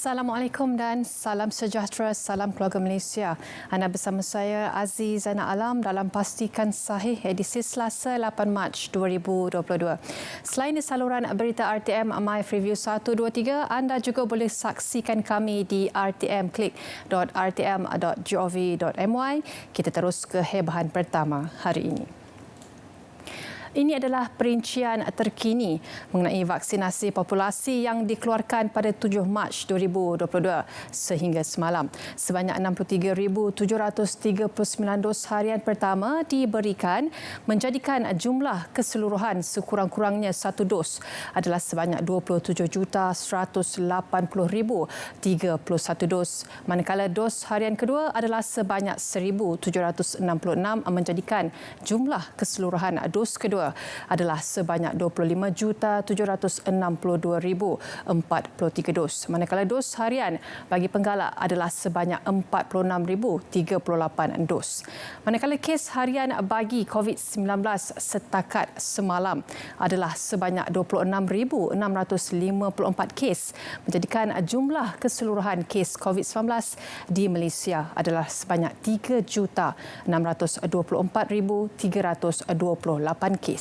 Assalamualaikum dan salam sejahtera, salam keluarga Malaysia. Anda bersama saya Aziz Zainal Alam dalam Pastikan Sahih edisi Selasa 8 Mac 2022. Selain di saluran berita RTM My Preview 123, anda juga boleh saksikan kami di rtm.rtm.gov.my. Kita terus ke hebahan pertama hari ini. Ini adalah perincian terkini mengenai vaksinasi populasi yang dikeluarkan pada 7 Mac 2022 sehingga semalam. Sebanyak 63,739 dos harian pertama diberikan, menjadikan jumlah keseluruhan sekurang-kurangnya satu dos adalah sebanyak 27,180,031 dos. Manakala dos harian kedua adalah sebanyak 1,766, menjadikan jumlah keseluruhan dos kedua adalah sebanyak 25,762,043 dos. Manakala dos harian bagi penggalak adalah sebanyak 46,038 dos. Manakala kes harian bagi COVID-19 setakat semalam adalah sebanyak 26,654 kes, menjadikan jumlah keseluruhan kes COVID-19 di Malaysia adalah sebanyak 3,624,328 kes.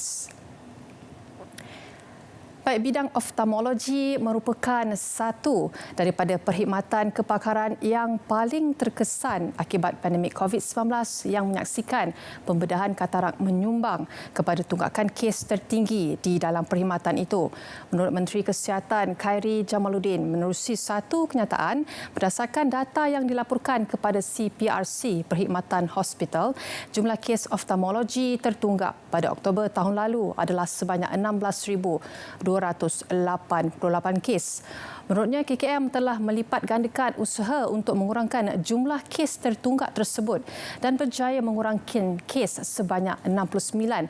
Baik, bidang oftalmologi merupakan satu daripada perkhidmatan kepakaran yang paling terkesan akibat pandemik COVID-19 yang menyaksikan pembedahan katarak menyumbang kepada tunggakan kes tertinggi di dalam perkhidmatan itu. Menurut Menteri Kesihatan Khairi Jamaluddin, menerusi satu kenyataan berdasarkan data yang dilaporkan kepada CPRC Perkhidmatan Hospital, jumlah kes oftalmologi tertunggak pada Oktober tahun lalu adalah sebanyak 16,288 kes. Menurutnya, KKM telah melipat gandakan usaha untuk mengurangkan jumlah kes tertunggak tersebut dan berjaya mengurangkan kes sebanyak 69.5%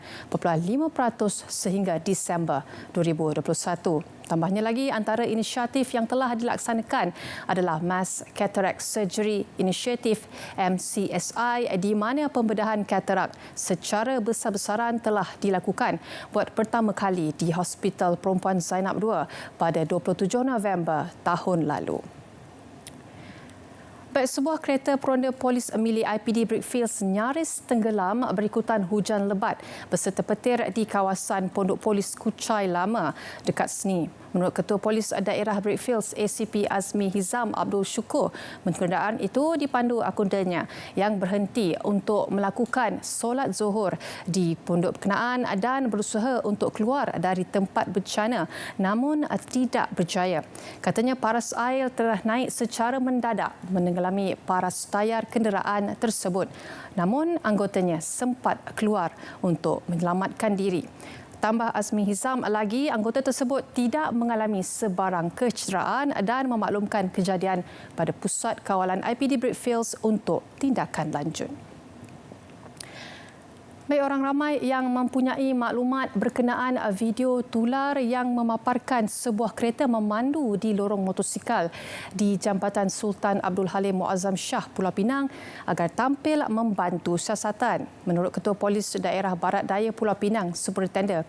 sehingga Disember 2021. Tambahnya lagi, antara inisiatif yang telah dilaksanakan adalah Mass Cataract Surgery Initiative MCSI, di mana pembedahan katarak secara besar-besaran telah dilakukan buat pertama kali di Hospital Perempuan Zainab II pada 27 November tahun lalu. Baik, sebuah kereta peronda polis milik IPD Brickfields nyaris tenggelam berikutan hujan lebat berserta petir di kawasan Pondok Polis Kuchai Lama dekat Seni. Menurut Ketua Polis Daerah Brickfields ACP Azmi Hizam Abdul Syukur, kenderaan itu dipandu akuntannya yang berhenti untuk melakukan solat zuhur di pondok berkenaan dan berusaha untuk keluar dari tempat bencana namun tidak berjaya. Katanya paras air telah naik secara mendadak menenggelami paras tayar kenderaan tersebut. Namun anggotanya sempat keluar untuk menyelamatkan diri. Tambah Azmi Hizam lagi, anggota tersebut tidak mengalami sebarang kecederaan dan memaklumkan kejadian pada Pusat Kawalan IPD Brickfields untuk tindakan lanjut. Baik, orang ramai yang mempunyai maklumat berkenaan video tular yang memaparkan sebuah kereta memandu di lorong motosikal di Jambatan Sultan Abdul Halim Muazzam Shah, Pulau Pinang agar tampil membantu siasatan. Menurut Ketua Polis Daerah Barat Daya Pulau Pinang, Superintendent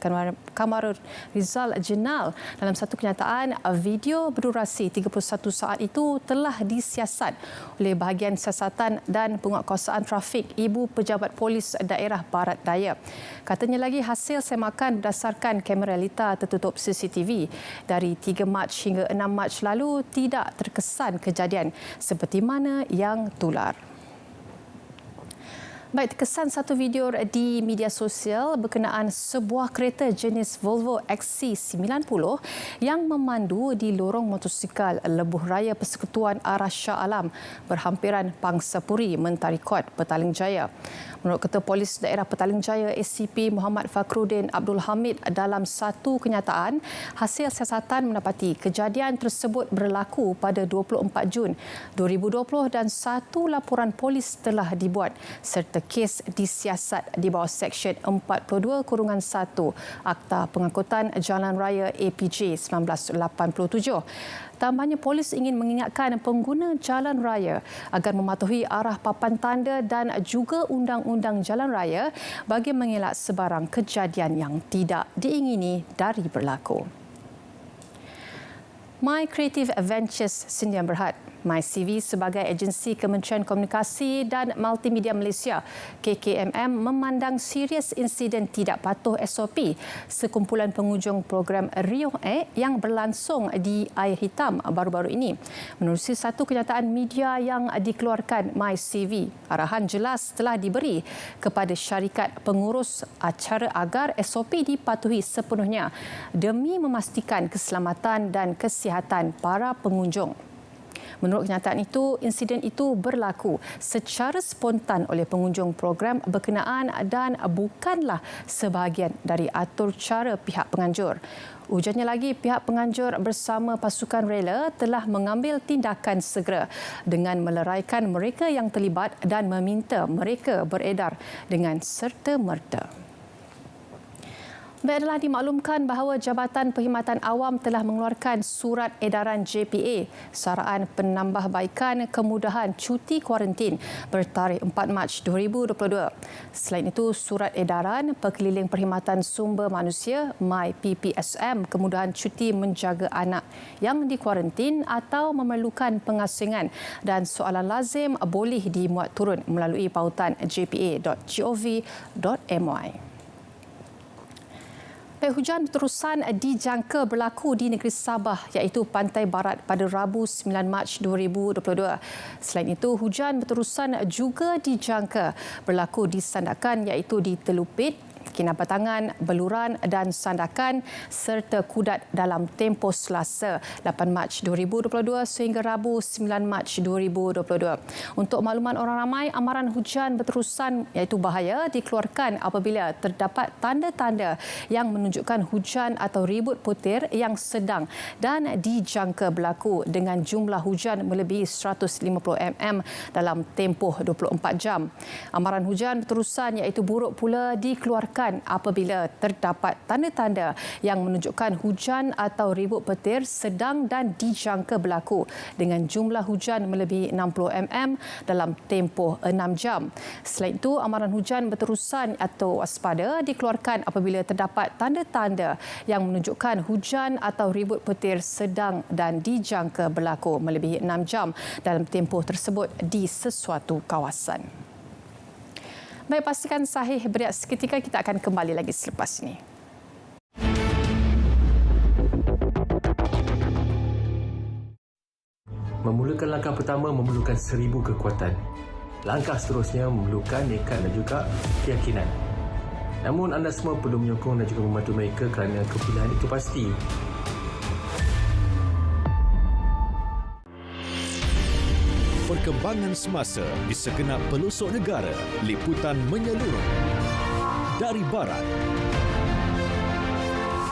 Kamarul Rizal Jenal, dalam satu kenyataan, video berdurasi 31 saat itu telah disiasat oleh bahagian siasatan dan penguatkuasaan trafik Ibu Pejabat Polis Daerah Barat Daya. Katanya lagi, hasil semakan berdasarkan kamera realita tertutup CCTV dari 3 Mac hingga 6 Mac lalu tidak terkesan kejadian seperti mana yang tular. Baik, terkesan satu video di media sosial berkenaan sebuah kereta jenis Volvo XC90 yang memandu di lorong motosikal Lebuh Raya Persekutuan Arah Shah Alam berhampiran Pangsapuri, Mentari Kot, Petaling Jaya. Menurut Ketua Polis Daerah Petaling Jaya ACP Muhammad Fakhruddin Abdul Hamid, dalam satu kenyataan, hasil siasatan mendapati kejadian tersebut berlaku pada 24 Jun 2020 dan satu laporan polis telah dibuat serta kes disiasat di bawah Seksyen 42-1 Akta Pengangkutan Jalan Raya APJ 1987. Tambahnya, polis ingin mengingatkan pengguna jalan raya agar mematuhi arah papan tanda dan juga undang-undang jalan raya bagi mengelak sebarang kejadian yang tidak diingini dari berlaku. My Creative Ventures Sdn Bhd, MyCV sebagai agensi Kementerian Komunikasi dan Multimedia Malaysia KKMM memandang serius insiden tidak patuh SOP sekumpulan penghujung program Rio yang berlangsung di Air Hitam baru-baru ini. Menerusi satu kenyataan media yang dikeluarkan MyCV, arahan jelas telah diberi kepada syarikat pengurus acara agar SOP dipatuhi sepenuhnya demi memastikan keselamatan dan kesihatan para pengunjung. Menurut kenyataan itu, insiden itu berlaku secara spontan oleh pengunjung program berkenaan dan bukanlah sebahagian dari atur cara pihak penganjur. Ujarnya lagi, pihak penganjur bersama pasukan rela telah mengambil tindakan segera dengan meleraikan mereka yang terlibat dan meminta mereka beredar dengan serta-merta. Baiklah, dimaklumkan bahawa Jabatan Perkhidmatan Awam telah mengeluarkan surat edaran JPA saraan penambahbaikan kemudahan cuti kuarantin bertarikh 4 Mac 2022. Selain itu, surat edaran Perkeliling Perkhidmatan Sumber Manusia MyPPSM kemudahan cuti menjaga anak yang dikuarantin atau memerlukan pengasingan dan soalan lazim boleh dimuat turun melalui pautan jpa.gov.my. Hujan berterusan dijangka berlaku di negeri Sabah iaitu pantai barat pada Rabu 9 Mac 2022. Selain itu, hujan berterusan juga dijangka berlaku di Sandakan iaitu di Telupit, Kinabatangan, Beluran dan Sandakan serta Kudat dalam tempoh Selasa 8 Mac 2022 sehingga Rabu 9 Mac 2022. Untuk makluman orang ramai, amaran hujan berterusan iaitu bahaya dikeluarkan apabila terdapat tanda-tanda yang menunjukkan hujan atau ribut petir yang sedang dan dijangka berlaku dengan jumlah hujan melebihi 150 mm dalam tempoh 24 jam. Amaran hujan berterusan iaitu buruk pula dikeluarkan apabila terdapat tanda-tanda yang menunjukkan hujan atau ribut petir sedang dan dijangka berlaku dengan jumlah hujan melebihi 60 mm dalam tempoh 6 jam. Selain itu, amaran hujan berterusan atau waspada dikeluarkan apabila terdapat tanda-tanda yang menunjukkan hujan atau ribut petir sedang dan dijangka berlaku melebihi 6 jam dalam tempoh tersebut di sesuatu kawasan. Baik, pastikan sahih berehat seketika, kita akan kembali lagi selepas ini. Memulakan langkah pertama memerlukan 1000 kekuatan. Langkah seterusnya memerlukan nekat dan juga keyakinan. Namun anda semua perlu menyokong dan juga membantu mereka kerana kepilihan itu pasti. Perkembangan semasa di segenap pelosok negara, liputan menyeluruh dari barat,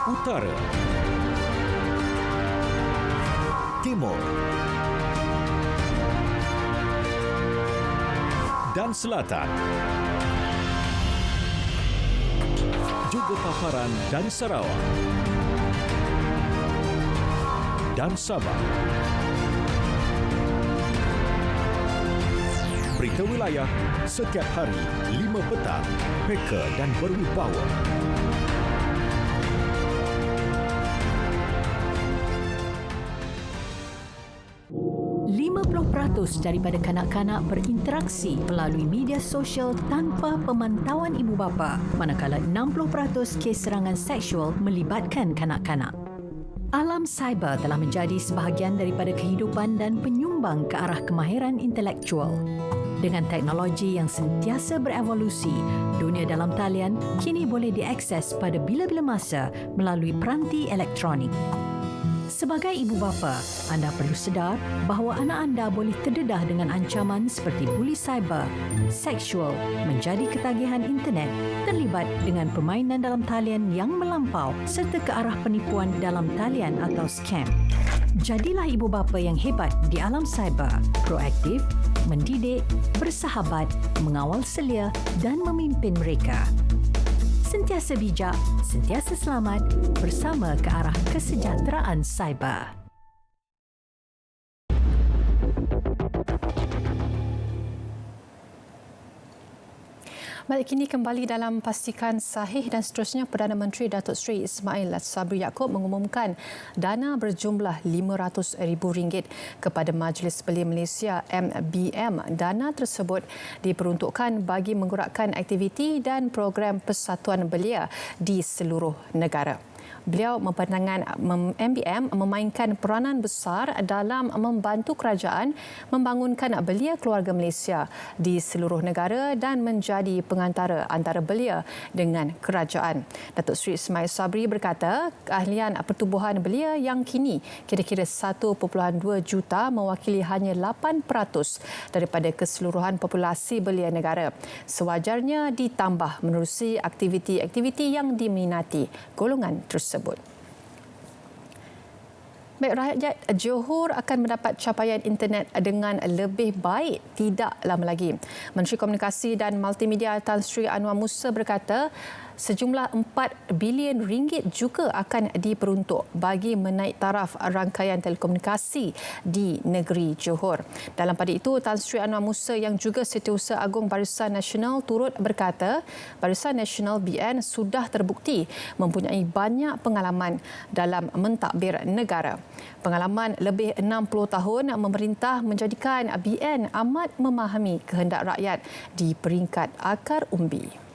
utara, timur dan selatan. Juga paparan dari Sarawak dan Sabah. Berita wilayah setiap hari 5 petang, peka dan berwibawa. Daripada kanak-kanak berinteraksi melalui media sosial tanpa pemantauan ibu bapa, manakala 60% kes serangan seksual melibatkan kanak-kanak. Alam cyber telah menjadi sebahagian daripada kehidupan dan penyumbang ke arah kemahiran intelektual. Dengan teknologi yang sentiasa berevolusi, dunia dalam talian kini boleh diakses pada bila-bila masa melalui peranti elektronik. Sebagai ibu bapa, anda perlu sedar bahawa anak anda boleh terdedah dengan ancaman seperti buli cyber, seksual, menjadi ketagihan internet, terlibat dengan permainan dalam talian yang melampau serta ke arah penipuan dalam talian atau scam. Jadilah ibu bapa yang hebat di alam cyber, proaktif, mendidik, bersahabat, mengawal selia dan memimpin mereka. Sentiasa bijak, sentiasa selamat bersama ke arah kesejahteraan cyber. Baik, kini kembali dalam Pastikan Sahih dan seterusnya Perdana Menteri Datuk Seri Ismail Sabri Yaakob mengumumkan dana berjumlah RM500,000 kepada Majlis Belia Malaysia MBM. Dana tersebut diperuntukkan bagi menggerakkan aktiviti dan program Persatuan Belia di seluruh negara. Beliau memandangkan MBM memainkan peranan besar dalam membantu kerajaan membangunkan belia keluarga Malaysia di seluruh negara dan menjadi pengantara antara belia dengan kerajaan. Datuk Seri Ismail Sabri berkata, keahlian pertubuhan belia yang kini kira-kira 1.2 juta mewakili hanya 8% daripada keseluruhan populasi belia negara. Sewajarnya ditambah menerusi aktiviti-aktiviti yang diminati golongan tersebut. Baik, rakyat Johor akan mendapat capaian internet dengan lebih baik tidak lama lagi. Menteri Komunikasi dan Multimedia Tan Sri Anwar Musa berkata, sejumlah RM4 bilion juga akan diperuntuk bagi menaik taraf rangkaian telekomunikasi di negeri Johor. Dalam pada itu, Tan Sri Anwar Musa yang juga Setiausaha Agung Barisan Nasional turut berkata, Barisan Nasional BN sudah terbukti mempunyai banyak pengalaman dalam mentadbir negara. Pengalaman lebih 60 tahun memerintah menjadikan BN amat memahami kehendak rakyat di peringkat akar umbi.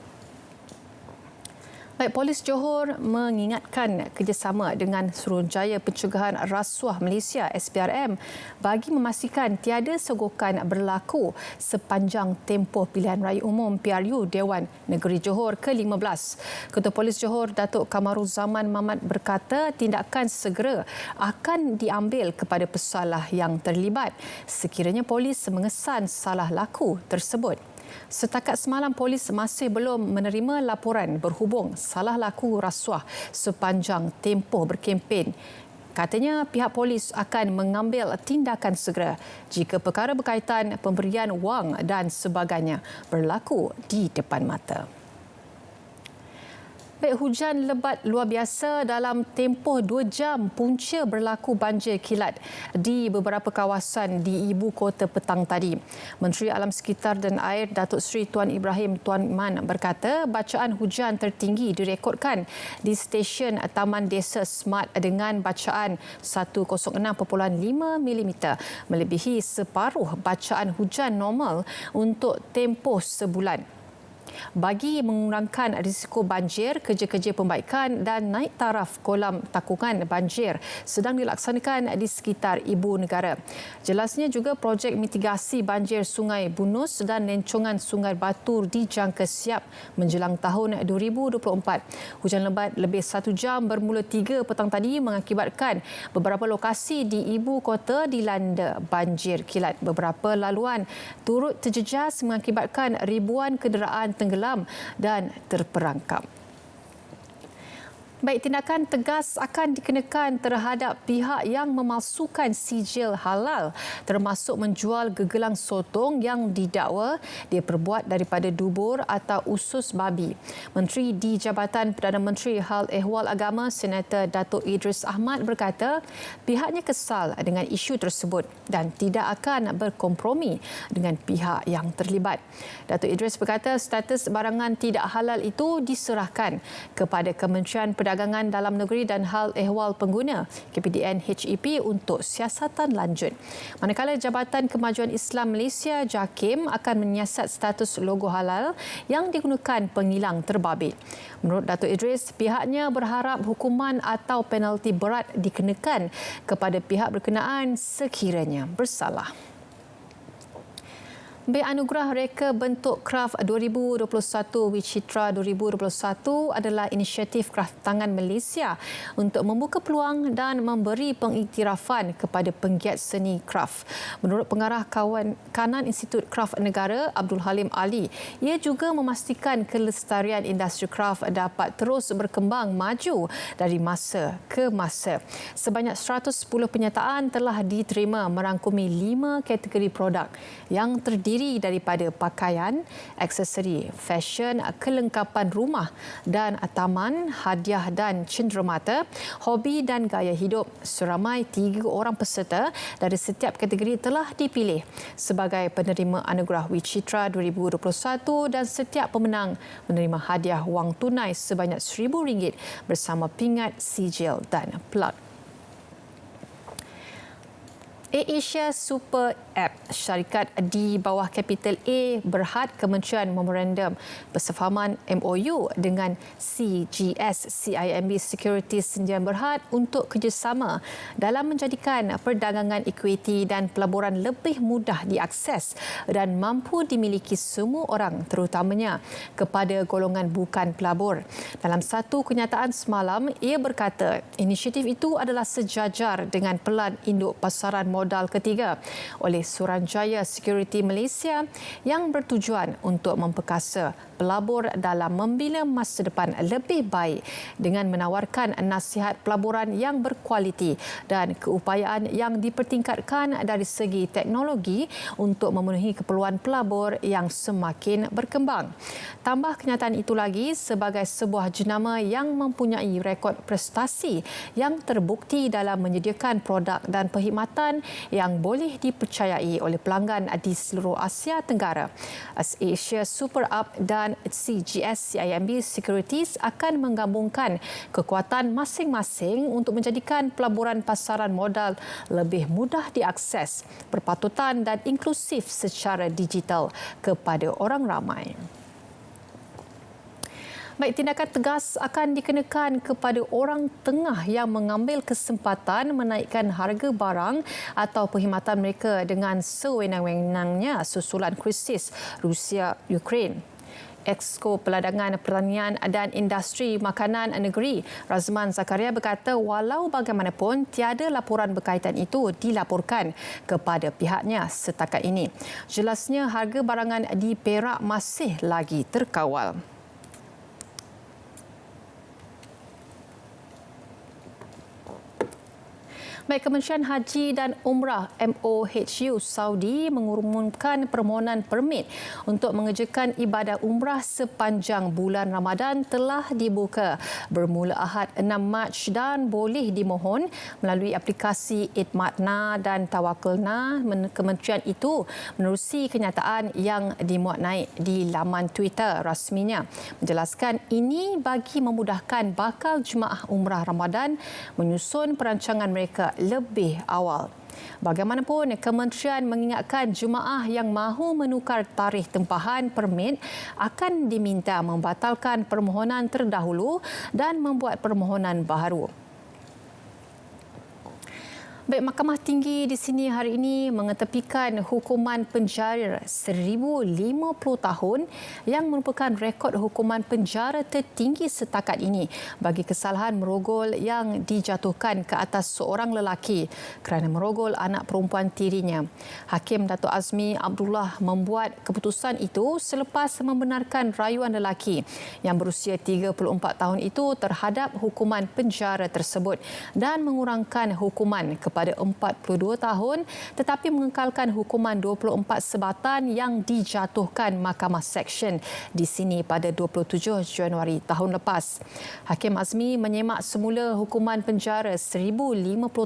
Baik, Polis Johor mengingatkan kerjasama dengan Suruhanjaya Pencegahan Rasuah Malaysia SPRM bagi memastikan tiada sogokan berlaku sepanjang tempoh pilihan raya umum PRU Dewan Negeri Johor ke-15. Ketua Polis Johor Datuk Kamaruzaman Mamat berkata tindakan segera akan diambil kepada pesalah yang terlibat sekiranya polis mengesan salah laku tersebut. Setakat semalam, polis masih belum menerima laporan berhubung salah laku rasuah sepanjang tempoh berkempen. Katanya pihak polis akan mengambil tindakan segera jika perkara berkaitan pemberian wang dan sebagainya berlaku di depan mata. Baik, hujan lebat luar biasa dalam tempoh 2 jam punca berlaku banjir kilat di beberapa kawasan di ibu kota petang tadi. Menteri Alam Sekitar dan Air Datuk Seri Tuan Ibrahim Tuan Man berkata bacaan hujan tertinggi direkodkan di stesen Taman Desa Smart dengan bacaan 106.5 mm, melebihi separuh bacaan hujan normal untuk tempoh sebulan. Bagi mengurangkan risiko banjir, kerja-kerja pembaikan dan naik taraf kolam takungan banjir sedang dilaksanakan di sekitar ibu negara. Jelasnya juga projek mitigasi banjir Sungai Bunus dan lencongan Sungai Batur dijangka siap menjelang tahun 2024. Hujan lebat lebih 1 jam bermula 3 petang tadi mengakibatkan beberapa lokasi di ibu kota dilanda banjir kilat. Beberapa laluan turut terjejas mengakibatkan ribuan kenderaan tenggelam dan terperangkap. Baik, tindakan tegas akan dikenakan terhadap pihak yang memalsukan sijil halal termasuk menjual gegelang sotong yang didakwa diperbuat daripada dubur atau usus babi. Menteri di Jabatan Perdana Menteri Hal Ehwal Agama Senator Datuk Idris Ahmad berkata pihaknya kesal dengan isu tersebut dan tidak akan berkompromi dengan pihak yang terlibat. Datuk Idris berkata status barangan tidak halal itu diserahkan kepada Kementerian Perdagangan Dalam Negeri dan Hal Ehwal Pengguna KPDN HEP untuk siasatan lanjut. Manakala Jabatan Kemajuan Islam Malaysia JAKIM akan menyiasat status logo halal yang digunakan pengilang terbabit. Menurut Datuk Idris, pihaknya berharap hukuman atau penalti berat dikenakan kepada pihak berkenaan sekiranya bersalah. Anugerah Reka Bentuk Kraft 2021 Wicitra 2021 adalah inisiatif kraftangan Malaysia untuk membuka peluang dan memberi pengiktirafan kepada penggiat seni kraft. Menurut Pengarah Kanan Institut Kraft Negara Abdul Halim Ali, ia juga memastikan kelestarian industri kraft dapat terus berkembang maju dari masa ke masa. Sebanyak 110 penyertaan telah diterima merangkumi 5 kategori produk yang terdiri terdiri daripada pakaian, aksesori, fashion, kelengkapan rumah dan taman, hadiah dan cenderamata, hobi dan gaya hidup. Seramai 3 orang peserta dari setiap kategori telah dipilih sebagai penerima Anugerah Wicitra 2021 dan setiap pemenang menerima hadiah wang tunai sebanyak RM1,000 bersama pingat, sijil dan plug. AirAsia Super App, syarikat di bawah kapital A Berhad Kementerian Memorandum Persefahaman MOU dengan CGS CIMB Securities Sdn Berhad untuk kerjasama dalam menjadikan perdagangan ekuiti dan pelaburan lebih mudah diakses dan mampu dimiliki semua orang, terutamanya kepada golongan bukan pelabur. Dalam satu kenyataan semalam, ia berkata inisiatif itu adalah sejajar dengan pelan induk pasaran modal ketiga oleh Suruhanjaya Security Malaysia yang bertujuan untuk memperkasa pelabur dalam membina masa depan lebih baik dengan menawarkan nasihat pelaburan yang berkualiti dan keupayaan yang dipertingkatkan dari segi teknologi untuk memenuhi keperluan pelabur yang semakin berkembang. Tambah kenyataan itu lagi, sebagai sebuah jenama yang mempunyai rekod prestasi yang terbukti dalam menyediakan produk dan perkhidmatan yang boleh dipercayai oleh pelanggan di seluruh Asia Tenggara, AirAsia Super App dan CGS CIMB Securities akan menggabungkan kekuatan masing-masing untuk menjadikan pelaburan pasaran modal lebih mudah diakses, berpatutan dan inklusif secara digital kepada orang ramai. Baik, tindakan tegas akan dikenakan kepada orang tengah yang mengambil kesempatan menaikkan harga barang atau perkhidmatan mereka dengan sewenang-wenangnya susulan krisis Rusia-Ukraine. Exco Peladangan Pertanian dan Industri Makanan Negeri Razman Zakaria berkata walau bagaimanapun tiada laporan berkaitan itu dilaporkan kepada pihaknya setakat ini. Jelasnya harga barangan di Perak masih lagi terkawal. Baik, Kementerian Haji dan Umrah MOHU Saudi mengumumkan permohonan permit untuk mengerjakan ibadah umrah sepanjang bulan Ramadan telah dibuka bermula Ahad 6 Mac dan boleh dimohon melalui aplikasi Idmatna dan Tawakulna. Kementerian itu menerusi kenyataan yang dimuat naik di laman Twitter rasminya, menjelaskan ini bagi memudahkan bakal jemaah umrah Ramadan menyusun perancangan mereka lebih awal. Bagaimanapun, kementerian mengingatkan jemaah yang mahu menukar tarikh tempahan permit akan diminta membatalkan permohonan terdahulu dan membuat permohonan baharu. Baik, Mahkamah Tinggi di sini hari ini mengetepikan hukuman penjara 1,050 tahun yang merupakan rekod hukuman penjara tertinggi setakat ini bagi kesalahan merogol yang dijatuhkan ke atas seorang lelaki kerana merogol anak perempuan tirinya. Hakim Datuk Azmi Abdullah membuat keputusan itu selepas membenarkan rayuan lelaki yang berusia 34 tahun itu terhadap hukuman penjara tersebut dan mengurangkan hukuman kepada 42 tahun tetapi mengekalkan hukuman 24 sebatan yang dijatuhkan Mahkamah Seksyen di sini pada 27 Januari tahun lepas. Hakim Azmi menyemak semula hukuman penjara 1,050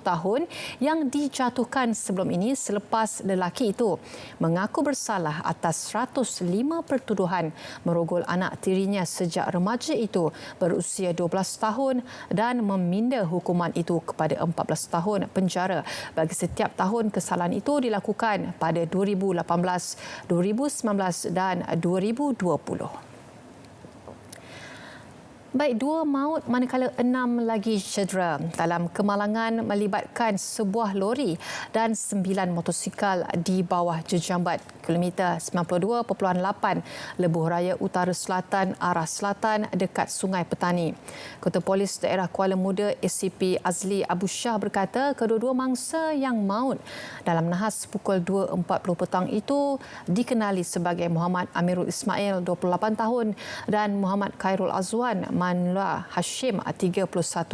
tahun yang dijatuhkan sebelum ini selepas lelaki itu mengaku bersalah atas 105 pertuduhan merogol anak tirinya sejak remaja itu berusia 12 tahun dan meminda hukuman itu kepada 14 tahun penjara bagi setiap tahun kesalahan itu dilakukan pada 2018, 2019 dan 2020. Baik, 2 maut manakala 6 lagi cedera dalam kemalangan melibatkan sebuah lori dan 9 motosikal di bawah jejambat kilometer 92.8 Lebuh Raya Utara Selatan arah selatan dekat Sungai Petani. Ketua Polis Daerah Kuala Muda ACP Azli Abu Shah berkata kedua-dua mangsa yang maut dalam nahas pukul 2.40 petang itu dikenali sebagai Muhammad Amirul Ismail 28 tahun dan Muhammad Khairul Azwan Manla Hashim, 31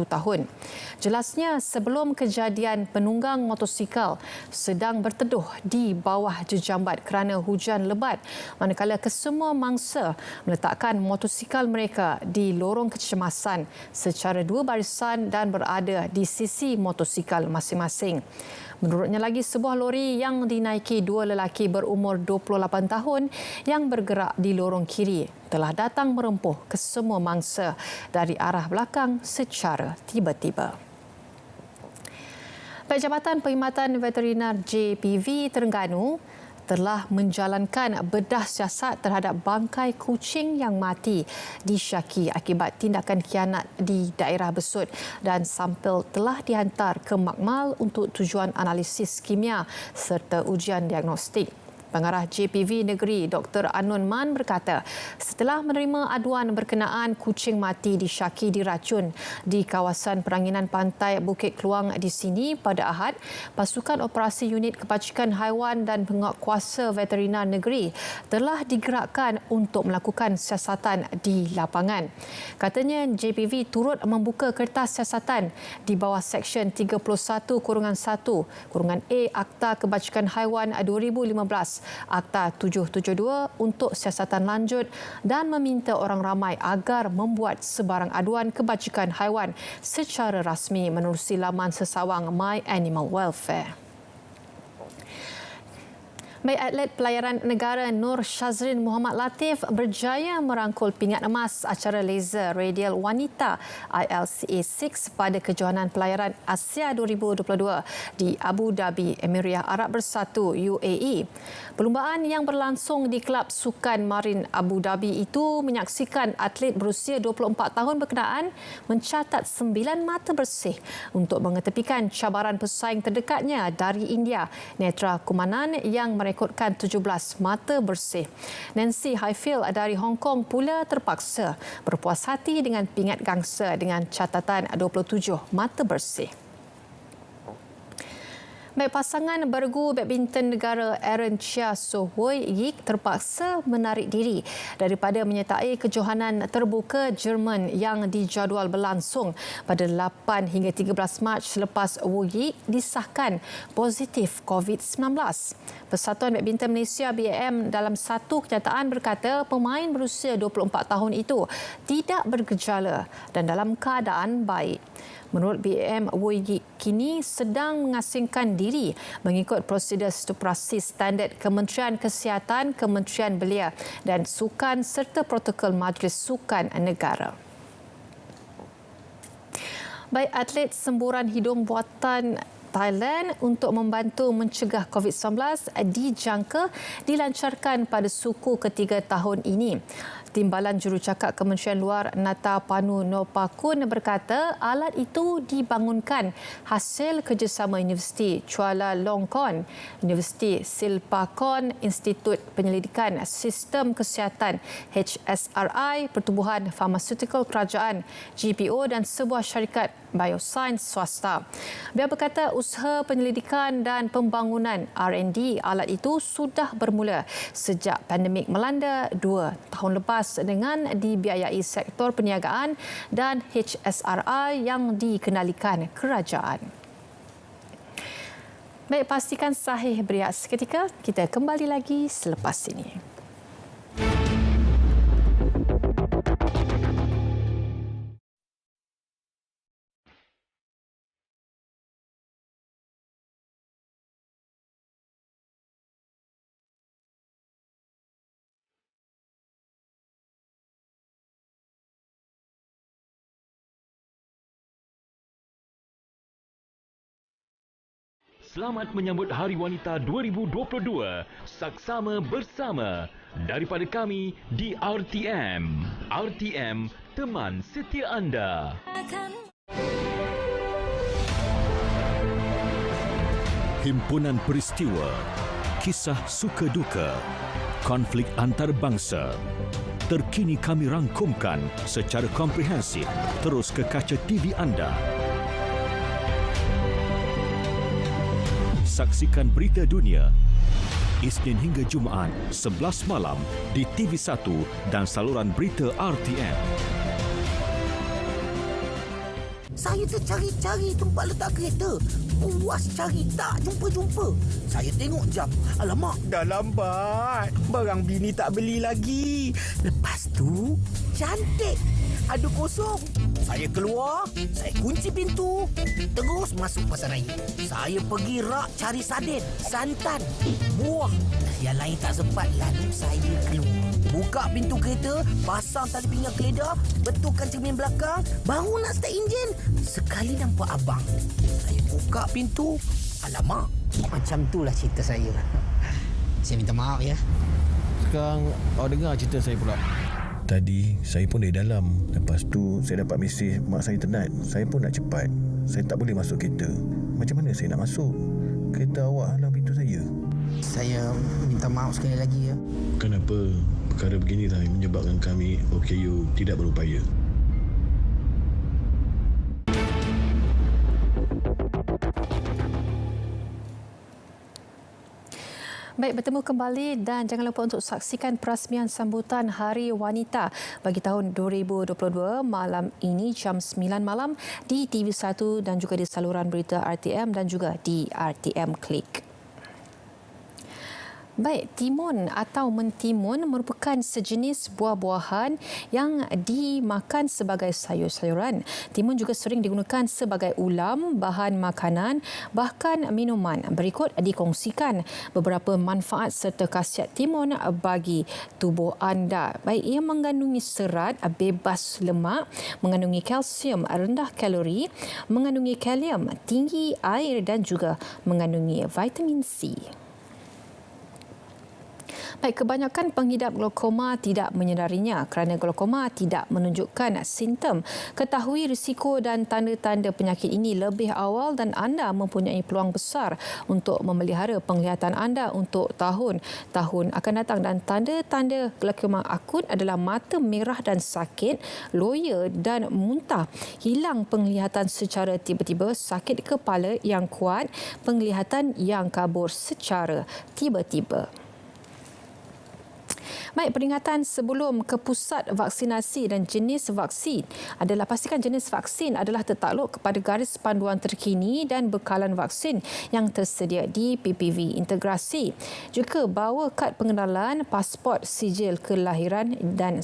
tahun. Jelasnya sebelum kejadian penunggang motosikal sedang berteduh di bawah jejambat kerana hujan lebat, manakala kesemua mangsa meletakkan motosikal mereka di lorong kecemasan secara dua barisan dan berada di sisi motosikal masing-masing. Menurutnya lagi, sebuah lori yang dinaiki dua lelaki berumur 28 tahun yang bergerak di lorong kiri telah datang merempuh kesemua mangsa dari arah belakang secara tiba-tiba. Jabatan Perkhidmatan Veterinar JPV Terengganu telah menjalankan bedah siasat terhadap bangkai kucing yang mati disyaki akibat tindakan khianat di daerah Besut, dan sampel telah dihantar ke makmal untuk tujuan analisis kimia serta ujian diagnostik. Pengarah JPV Negeri Dr. Anun Man berkata, setelah menerima aduan berkenaan kucing mati disyaki diracun di kawasan peranginan pantai Bukit Keluang di sini pada Ahad, pasukan operasi unit kebajikan haiwan dan penguatkuasa veterinar negeri telah digerakkan untuk melakukan siasatan di lapangan. Katanya JPV turut membuka kertas siasatan di bawah Seksyen 31-1-A Akta Kebajikan Haiwan 2015, Akta 772 untuk siasatan lanjut, dan meminta orang ramai agar membuat sebarang aduan kebajikan haiwan secara rasmi menerusi laman sesawang My Animal Welfare. Atlet pelayaran negara Nur Shazrin Muhammad Latif berjaya merangkul pingat emas acara laser radial wanita ILCA 6 pada kejohanan pelayaran Asia 2022 di Abu Dhabi, Emirat Arab Bersatu UAE. Perlumbaan yang berlangsung di Kelab Sukan Marin Abu Dhabi itu menyaksikan atlet berusia 24 tahun berkenaan mencatat 9 mata bersih untuk mengetepikan cabaran pesaing terdekatnya dari India, Netra Kumanan, yang merekodkan 17 mata bersih. Nancy Highfield dari Hong Kong pula terpaksa berpuas hati dengan pingat gangsa dengan catatan 27 mata bersih. Pasangan bergu badminton negara Aaron Chia So Hui Yik terpaksa menarik diri daripada menyertai kejohanan terbuka Jerman yang dijadual berlangsung pada 8 hingga 13 Mac selepas Wu Yik disahkan positif COVID-19. Persatuan Badminton Malaysia BAM dalam satu kenyataan berkata pemain berusia 24 tahun itu tidak bergejala dan dalam keadaan baik. Menurut BAM, Wu Yik kini sedang mengasingkan diri mengikut prosedur operasi standard Kementerian Kesihatan, Kementerian Belia dan Sukan serta protokol Majlis Sukan Negara. Atlet semburan hidung buatan Thailand untuk membantu mencegah COVID-19 dijangka dilancarkan pada suku ketiga tahun ini. Timbalan Jurucakap Kementerian Luar Nata Panu Nopakun berkata alat itu dibangunkan hasil kerjasama Universiti Chulalongkorn, Universiti Silpakorn, Institut Penyelidikan Sistem Kesihatan HSRI, Pertubuhan Farmaseutical Kerajaan GPO dan sebuah syarikat biosains swasta. Beliau berkata usaha penyelidikan dan pembangunan R&D alat itu sudah bermula sejak pandemik melanda 2 tahun lepas dengan dibiayai sektor perniagaan dan HSRI yang dikendalikan kerajaan. Pastikan sahih berehat seketika. Kita kembali lagi selepas ini. Selamat menyambut Hari Wanita 2022. Saksama bersama daripada kami di RTM. RTM, teman setia anda. Himpunan peristiwa, kisah suka duka, konflik antarabangsa. Terkini kami rangkumkan secara komprehensif terus ke kaca TV anda. Saksikan berita dunia Isnin hingga Jumaat 11 malam di TV1 dan saluran berita RTM. Saya tercari-cari tempat letak kereta. Puas cari tak jumpa-jumpa. Saya tengok jam. Alamak, dah lambat. Barang bini tak beli lagi. Lepas tu, cantik. Ada kosong. Saya keluar, saya kunci pintu, terus masuk pasar raya. Saya pergi rak cari sarden, santan, buah. Yang lain tak sempat, lalu saya keluar. Buka pintu kereta, pasang tali pinggang keledar, betulkan cermin belakang, baru nak start enjin. Sekali nampak abang. Saya buka pintu, alamak, macam itulah cerita saya. Saya minta maaf ya. Sekarang awak dengar cerita saya pula. Tadi saya pun dari dalam. Lepas tu saya dapat mesej mak saya tenat. Saya pun nak cepat. Saya tak boleh masuk kereta. Macam mana saya nak masuk? Kereta awak halang pintu saya. Saya minta maaf sekali lagi ya. Kenapa perkara beginilah yang menyebabkan kami OKU tidak berupaya? Baik, bertemu kembali dan jangan lupa untuk saksikan perasmian sambutan Hari Wanita bagi tahun 2022 malam ini jam 9 malam di TV1 dan juga di saluran berita RTM dan juga di RTM Klik. Baik, timun atau mentimun merupakan sejenis buah-buahan yang dimakan sebagai sayur-sayuran. Timun juga sering digunakan sebagai ulam, bahan makanan, bahkan minuman. Berikut dikongsikan beberapa manfaat serta khasiat timun bagi tubuh anda. Baik, ia mengandungi serat, bebas lemak, mengandungi kalsium, rendah kalori, mengandungi kalium, tinggi air dan juga mengandungi vitamin C. Baik, kebanyakan pengidap glaukoma tidak menyedarinya kerana glaukoma tidak menunjukkan simptom. Ketahui risiko dan tanda-tanda penyakit ini lebih awal dan anda mempunyai peluang besar untuk memelihara penglihatan anda untuk tahun-tahun akan datang. Dan tanda-tanda glaukoma akut adalah mata merah dan sakit, loya dan muntah, hilang penglihatan secara tiba-tiba, sakit kepala yang kuat, penglihatan yang kabur secara tiba-tiba. Baik, peringatan sebelum ke pusat vaksinasi dan jenis vaksin adalah pastikan jenis vaksin adalah tertakluk kepada garis panduan terkini dan bekalan vaksin yang tersedia di PPV integrasi. Juga bawa kad pengenalan, pasport, sijil kelahiran dan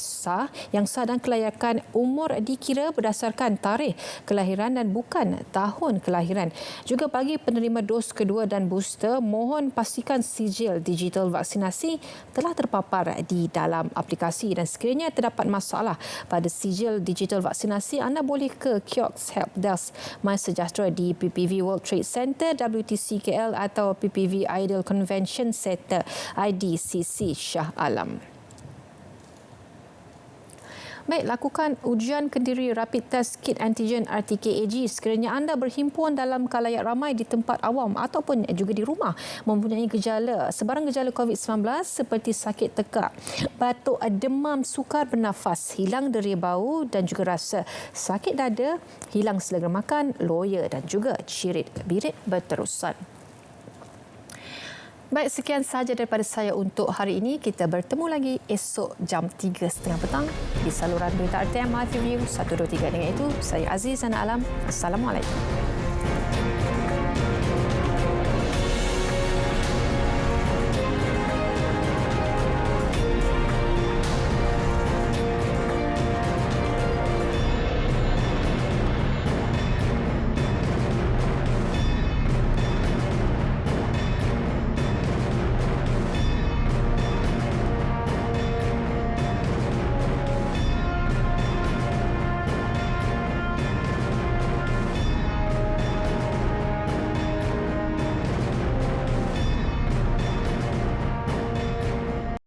yang sah dan kelayakan umur dikira berdasarkan tarikh kelahiran dan bukan tahun kelahiran. Juga bagi penerima dos kedua dan booster, mohon pastikan sijil digital vaksinasi telah terpapar di dalam aplikasi dan sekiranya terdapat masalah pada sijil digital vaksinasi, anda boleh ke kiosk helpdesk MySejahtera di PPV World Trade Center, WTC KL atau PPV Ideal Convention Center, IDCC Shah Alam. Baik, lakukan ujian kendiri rapid test kit antigen RT-KAG sekiranya anda berhimpun dalam khalayak ramai di tempat awam ataupun juga di rumah mempunyai sebarang gejala COVID-19 seperti sakit tekak, batuk, demam, sukar bernafas, hilang deri bau dan juga rasa, sakit dada, hilang selera makan, loya dan juga cirit-birit berterusan. Baik, sekian sahaja daripada saya untuk hari ini. Kita bertemu lagi esok jam 3.30 petang di saluran berita RTM Live Review 123. Dengan itu, saya Aziz Ana Alam. Assalamualaikum.